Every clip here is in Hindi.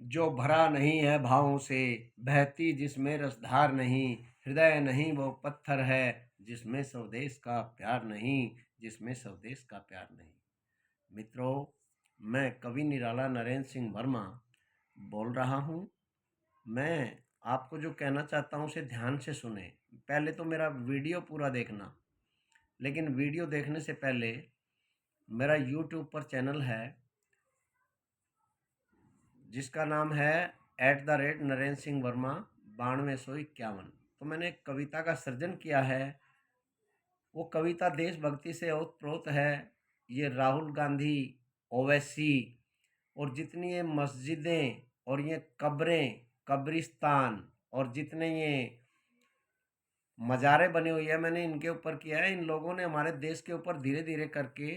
जो भरा नहीं है भावों से, बहती जिसमें रसधार नहीं, हृदय नहीं वो पत्थर है, जिसमें स्वदेश का प्यार नहीं, जिसमें स्वदेश का प्यार नहीं। मित्रों, मैं कवि निराला नरेंद्र सिंह वर्मा बोल रहा हूँ। मैं आपको जो कहना चाहता हूँ उसे ध्यान से सुने। पहले तो मेरा वीडियो पूरा देखना, लेकिन वीडियो देखने से पहले मेरा यूट्यूब पर चैनल है जिसका नाम है @नरेंद्र सिंह वर्मा 9251। तो मैंने एक कविता का सृजन किया है। वो कविता देशभक्ति से ओतप्रोत है। ये राहुल गांधी, ओवैसी और जितनी ये मस्जिदें और ये कब्रें, कब्रिस्तान और जितने ये मज़ारें बनी हुई है, मैंने इनके ऊपर किया है। इन लोगों ने हमारे देश के ऊपर धीरे धीरे करके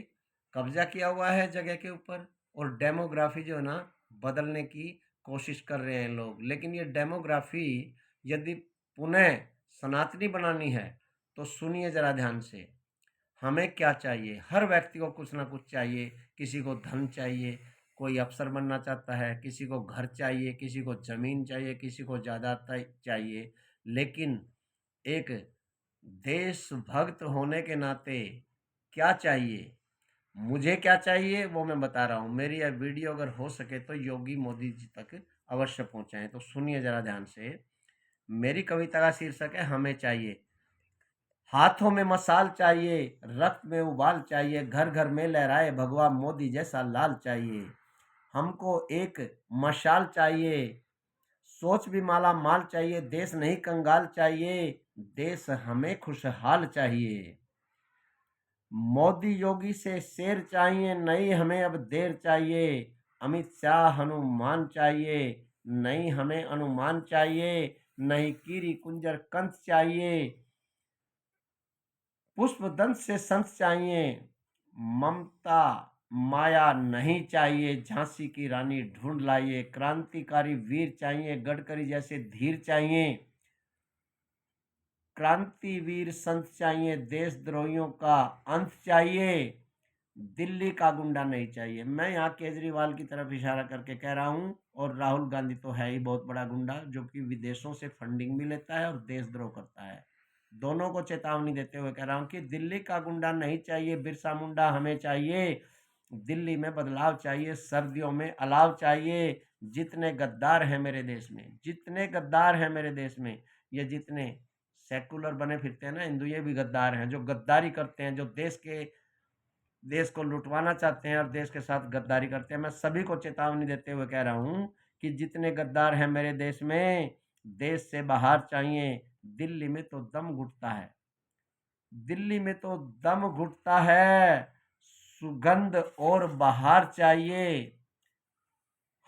कब्जा किया हुआ है जगह के ऊपर, और डेमोग्राफी जो है ना बदलने की कोशिश कर रहे हैं लोग। लेकिन ये डेमोग्राफी यदि पुनः सनातनी बनानी है तो सुनिए ज़रा ध्यान से। हमें क्या चाहिए? हर व्यक्ति को कुछ ना कुछ चाहिए। किसी को धन चाहिए, कोई अफसर बनना चाहता है, किसी को घर चाहिए, किसी को ज़मीन चाहिए, किसी को जायदाद चाहिए। लेकिन एक देशभक्त होने के नाते क्या चाहिए? मुझे क्या चाहिए वो मैं बता रहा हूँ। मेरी यह वीडियो अगर हो सके तो योगी मोदी जी तक अवश्य पहुँचाएँ। तो सुनिए ज़रा ध्यान से। मेरी कविता का शीर्षक है हमें चाहिए। हाथों में मशाल चाहिए, रक्त में उबाल चाहिए, घर घर में लहराए भगवा मोदी जैसा लाल चाहिए। हमको एक मशाल चाहिए, सोच भी माला माल चाहिए, देश नहीं कंगाल चाहिए, देश हमें खुशहाल चाहिए। मोदी योगी से शेर चाहिए, नहीं हमें अब देर चाहिए। अमित शाह हनुमान चाहिए, नहीं हमें अनुमान चाहिए। नहीं कीरी कुंजर कंस चाहिए, पुष्प दंत से संत चाहिए। ममता माया नहीं चाहिए, झांसी की रानी ढूंढ लाइए। क्रांतिकारी वीर चाहिए, गडकरी जैसे धीर चाहिए। क्रांतिवीर संत चाहिए, देशद्रोहियों का अंत चाहिए। दिल्ली का गुंडा नहीं चाहिए। मैं यहाँ केजरीवाल की तरफ इशारा करके कह रहा हूँ, और राहुल गांधी तो है ही बहुत बड़ा गुंडा, जो कि विदेशों से फंडिंग भी लेता है और देशद्रोह करता है। दोनों को चेतावनी देते हुए कह रहा हूँ कि दिल्ली का गुंडा नहीं चाहिए, बिरसा मुंडा हमें चाहिए। दिल्ली में बदलाव चाहिए, सर्दियों में अलाव चाहिए। जितने गद्दार हैं मेरे देश में, जितने गद्दार हैं मेरे देश में, ये जितने सेकुलर बने फिरते हैं ना हिंदू, ये भी गद्दार हैं, जो गद्दारी करते हैं, जो देश को लुटवाना चाहते हैं और देश के साथ गद्दारी करते हैं। मैं सभी को चेतावनी देते हुए कह रहा हूँ कि जितने गद्दार हैं मेरे देश में, देश से बाहर चाहिए। दिल्ली में तो दम घुटता है, दिल्ली में तो दम घुटता है। सुगंध और बाहर चाहिए।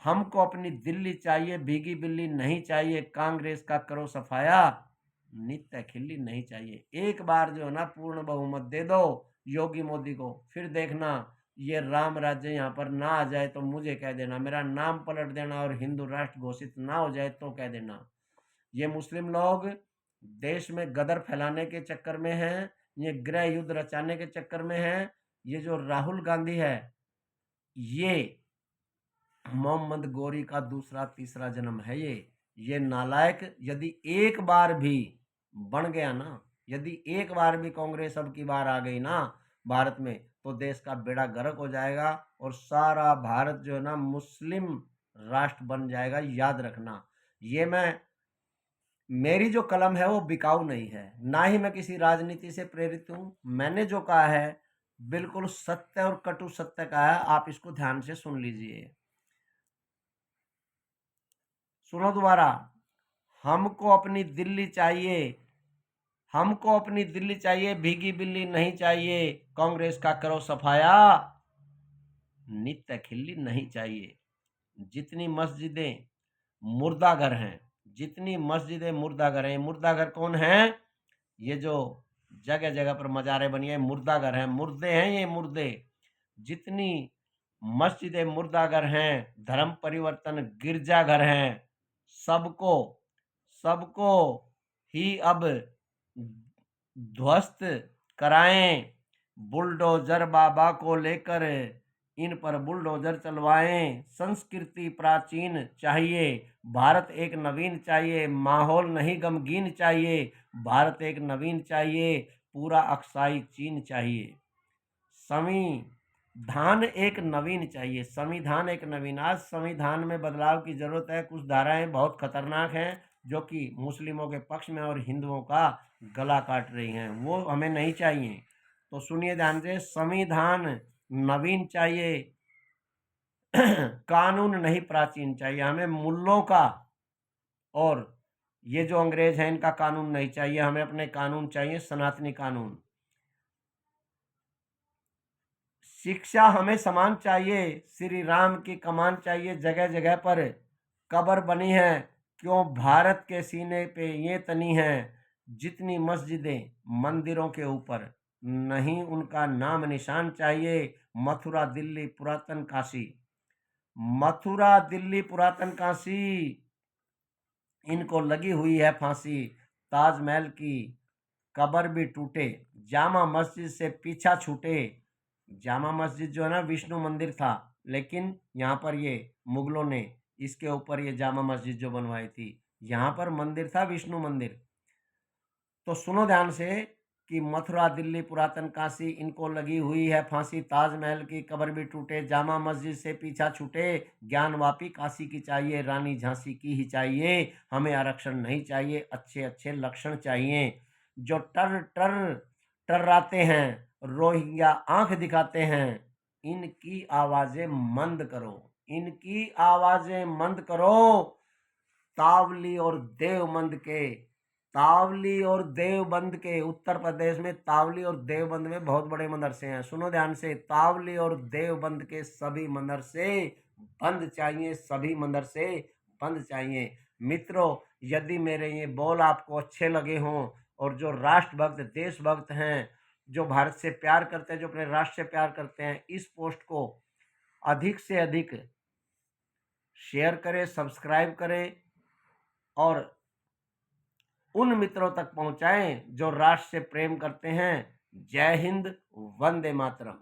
हमको अपनी दिल्ली चाहिए, भीगी बिल्ली नहीं चाहिए। कांग्रेस का करो सफाया, नित्य खिल्ली नहीं चाहिए। एक बार जो है ना पूर्ण बहुमत दे दो योगी मोदी को, फिर देखना ये राम राज्य यहाँ पर ना आ जाए तो मुझे कह देना, मेरा नाम पलट देना, और हिंदू राष्ट्र घोषित ना हो जाए तो कह देना। ये मुस्लिम लोग देश में गदर फैलाने के चक्कर में हैं, ये गृह युद्ध रचाने के चक्कर में हैं। ये जो राहुल गांधी है, ये मोहम्मद गोरी का दूसरा तीसरा जन्म है। ये नालायक यदि एक बार भी बन गया ना, यदि एक बार भी कांग्रेस अब की बार आ गई ना भारत में, तो देश का बेड़ा गर्क हो जाएगा और सारा भारत जो है ना मुस्लिम राष्ट्र बन जाएगा। याद रखना। ये मेरी जो कलम है वो बिकाऊ नहीं है, ना ही मैं किसी राजनीति से प्रेरित हूँ। मैंने जो कहा है बिल्कुल सत्य और कटु सत्य कहा है। आप इसको ध्यान से सुन लीजिए। सुनो दोबारा। हमको अपनी दिल्ली चाहिए, हमको अपनी दिल्ली चाहिए, भीगी बिल्ली नहीं चाहिए। कांग्रेस का करो सफाया, नित्य खिल्ली नहीं चाहिए। जितनी मस्जिदें मुर्दाघर हैं, जितनी मस्जिदें मुर्दाघर हैं, मुर्दाघर कौन है? ये जो जगह जगह पर मज़ारें बनी है, मुर्दाघर हैं, मुर्दे हैं ये मुर्दे। जितनी मस्जिदें मुर्दाघर हैं, धर्म परिवर्तन गिरजाघर हैं, सबको सबको ही अब ध्वस्त कराएं। बुलडोजर बाबा को लेकर इन पर बुलडोजर चलवाएं। संस्कृति प्राचीन चाहिए, भारत एक नवीन चाहिए। माहौल नहीं गमगीन चाहिए, भारत एक नवीन चाहिए। पूरा अक्साई चीन चाहिए। संविधान एक नवीन चाहिए, संविधान एक नवीन। आज संविधान में बदलाव की जरूरत है। कुछ धाराएं बहुत खतरनाक हैं जो कि मुस्लिमों के पक्ष में और हिंदुओं का गला काट रही हैं, वो हमें नहीं चाहिए। तो सुनिए ध्यान से, संविधान नवीन चाहिए, कानून नहीं प्राचीन चाहिए। हमें मुल्लों का और ये जो अंग्रेज हैं इनका कानून नहीं चाहिए, हमें अपने कानून चाहिए, सनातनी कानून। शिक्षा हमें समान चाहिए, श्री राम की कमान चाहिए। जगह जगह पर कब्र बनी है, क्यों भारत के सीने पे ये तनी है। जितनी मस्जिदें मंदिरों के ऊपर, नहीं उनका नाम निशान चाहिए। मथुरा दिल्ली पुरातन काशी, मथुरा दिल्ली पुरातन काशी, इनको लगी हुई है फांसी। ताजमहल की कब्र भी टूटे, जामा मस्जिद से पीछा छूटे। जामा मस्जिद जो है ना विष्णु मंदिर था, लेकिन यहाँ पर ये मुगलों ने इसके ऊपर ये जामा मस्जिद जो बनवाई थी, यहाँ पर मंदिर था विष्णु मंदिर। तो सुनो ध्यान से कि मथुरा दिल्ली पुरातन काशी, इनको लगी हुई है फांसी। ताजमहल की कब्र भी टूटे, जामा मस्जिद से पीछा छूटे। ज्ञान वापी काशी की चाहिए, रानी झांसी की ही चाहिए। हमें आरक्षण नहीं चाहिए, अच्छे अच्छे लक्षण चाहिए। जो टर टर टर्राते हैं, रोहिंग्या आंख दिखाते हैं, इनकी आवाजें मंद करो, इनकी आवाजें मंद करो। तावली और देवबंद के, तावली और देवबंद के, उत्तर प्रदेश में तावली और देवबंद में बहुत बड़े मदरसे हैं। सुनो ध्यान से, तावली और देवबंद के सभी मदरसे बंद चाहिए, सभी मदरसे बंद चाहिए। मित्रों, यदि मेरे ये बोल आपको अच्छे लगे हों और जो राष्ट्रभक्त देशभक्त हैं, जो भारत से प्यार करते हैं, जो अपने राष्ट्र से प्यार करते हैं, इस पोस्ट को अधिक से अधिक शेयर करें, सब्सक्राइब करें और उन मित्रों तक पहुंचाएं जो राष्ट्र से प्रेम करते हैं। जय हिंद, वंदे मातरम।